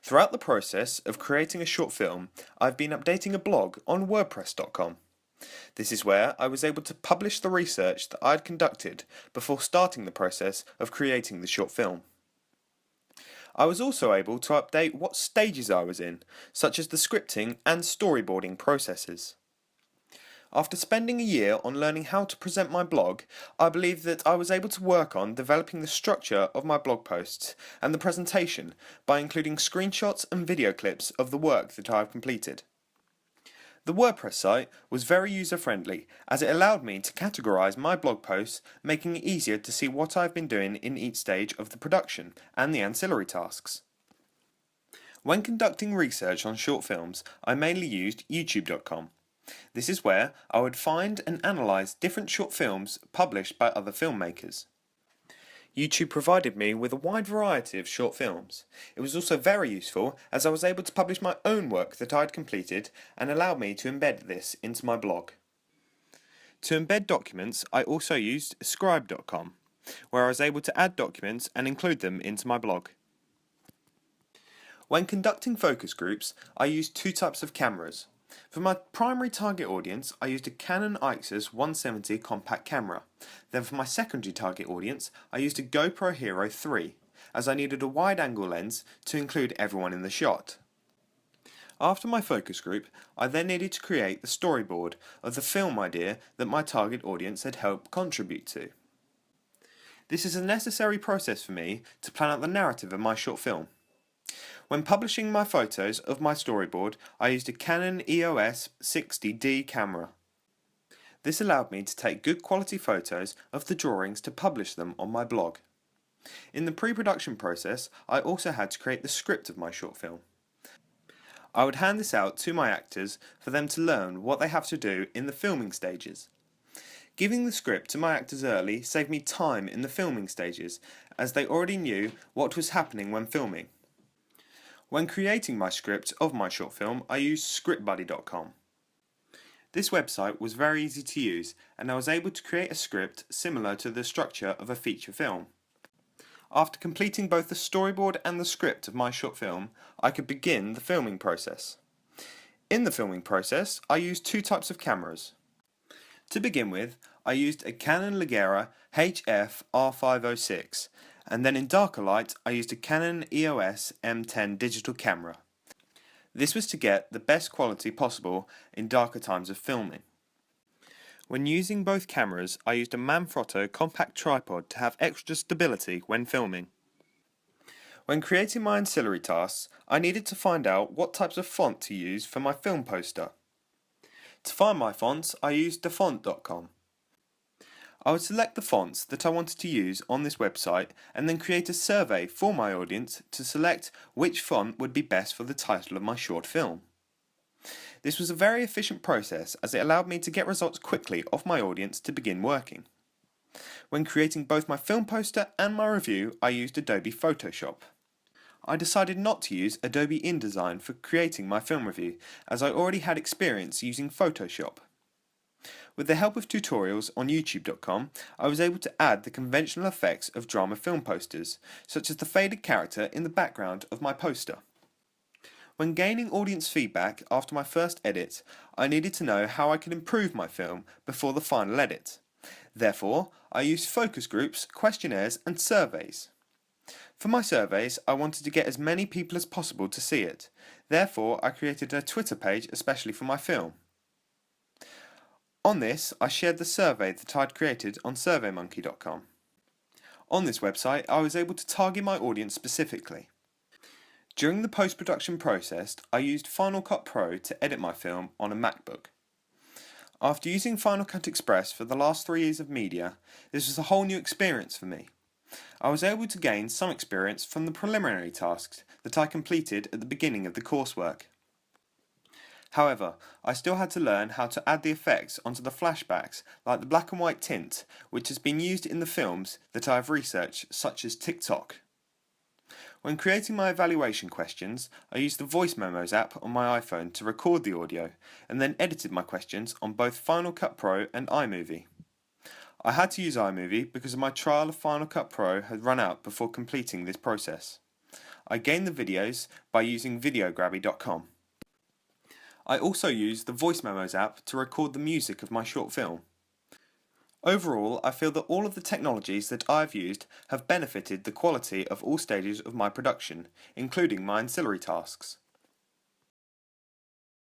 Throughout the process of creating a short film, I've been updating a blog on WordPress.com. This is where I was able to publish the research that I'd conducted before starting the process of creating the short film. I was also able to update what stages I was in, such as the scripting and storyboarding processes. After spending a year on learning how to present my blog, I believe that I was able to work on developing the structure of my blog posts and the presentation by including screenshots and video clips of the work that I have completed. The WordPress site was very user-friendly as it allowed me to categorize my blog posts, making it easier to see what I've been doing in each stage of the production and the ancillary tasks. When conducting research on short films, I mainly used YouTube.com. This is where I would find and analyse different short films published by other filmmakers. YouTube provided me with a wide variety of short films. It was also very useful as I was able to publish my own work that I had completed and allowed me to embed this into my blog. To embed documents, I also used Scribe.com, where I was able to add documents and include them into my blog. When conducting focus groups, I used two types of cameras. For my primary target audience, I used a Canon IXUS 170 compact camera. Then for my secondary target audience, I used a GoPro Hero 3, as I needed a wide-angle lens to include everyone in the shot. After my focus group, I then needed to create the storyboard of the film idea that my target audience had helped contribute to. This is a necessary process for me to plan out the narrative of my short film. When publishing my photos of my storyboard, I used a Canon EOS 60D camera. This allowed me to take good quality photos of the drawings to publish them on my blog. In the pre-production process, I also had to create the script of my short film. I would hand this out to my actors for them to learn what they have to do in the filming stages. Giving the script to my actors early saved me time in the filming stages, as they already knew what was happening when filming. When creating my script of my short film, I used scriptbuddy.com. This website was very easy to use, and I was able to create a script similar to the structure of a feature film. After completing both the storyboard and the script of my short film, I could begin the filming process. In the filming process, I used two types of cameras. To begin with, I used a Canon Ligera HF R506, and then in darker light I used a Canon EOS M10 digital camera. This was to get the best quality possible in darker times of filming. When using both cameras, I used a Manfrotto compact tripod to have extra stability when filming. When creating my ancillary tasks, I needed to find out what types of font to use for my film poster. To find my fonts, I used dafont.com. I would select the fonts that I wanted to use on this website and then create a survey for my audience to select which font would be best for the title of my short film. This was a very efficient process as it allowed me to get results quickly off my audience to begin working. When creating both my film poster and my review, I used Adobe Photoshop. I decided not to use Adobe InDesign for creating my film review as I already had experience using Photoshop. With the help of tutorials on YouTube.com, I was able to add the conventional effects of drama film posters, such as the faded character in the background of my poster. When gaining audience feedback after my first edit, I needed to know how I could improve my film before the final edit. Therefore, I used focus groups, questionnaires and surveys. For my surveys, I wanted to get as many people as possible to see it. Therefore, I created a Twitter page especially for my film. On this, I shared the survey that I'd created on SurveyMonkey.com. On this website, I was able to target my audience specifically. During the post-production process, I used Final Cut Pro to edit my film on a MacBook. After using Final Cut Express for the last 3 years of media, this was a whole new experience for me. I was able to gain some experience from the preliminary tasks that I completed at the beginning of the coursework. However, I still had to learn how to add the effects onto the flashbacks, like the black and white tint, which has been used in the films that I have researched, such as TikTok. When creating my evaluation questions, I used the Voice Memos app on my iPhone to record the audio, and then edited my questions on both Final Cut Pro and iMovie. I had to use iMovie because my trial of Final Cut Pro had run out before completing this process. I gained the videos by using videograbby.com. I also used the Voice Memos app to record the music of my short film. Overall, I feel that all of the technologies that I've used have benefited the quality of all stages of my production, including my ancillary tasks.